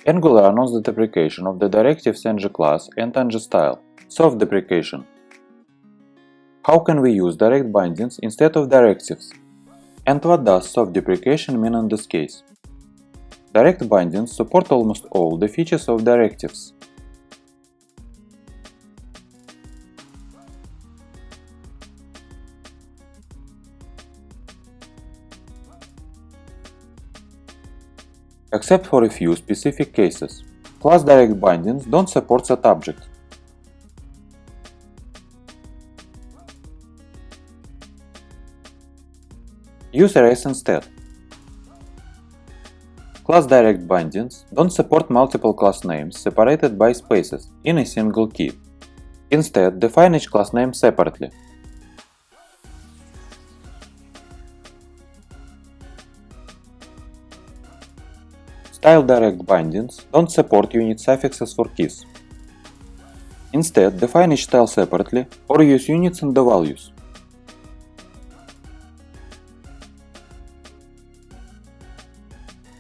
Angular announced the deprecation of the directives ng-class and ng-style. Soft deprecation. How can we use direct bindings instead of directives? And what does soft deprecation mean in this case? Direct bindings support almost all the features of directives. Except for a few specific cases. Class direct bindings don't support set object. Use arrays instead. Class direct bindings don't support multiple class names separated by spaces in a single key. Instead, define each class name separately. Style direct bindings don't support unit suffixes for keys. Instead, define each style separately or use units and the values.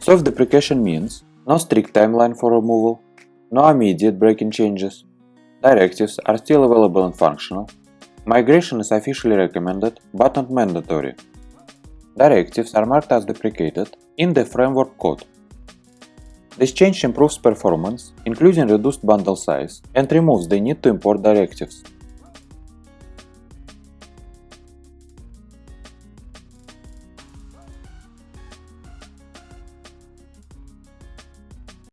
Soft deprecation means no strict timeline for removal, no immediate breaking changes, directives are still available and functional, migration is officially recommended but not mandatory. Directives are marked as deprecated in the framework code. This change improves performance, including reduced bundle size, and removes the need to import directives.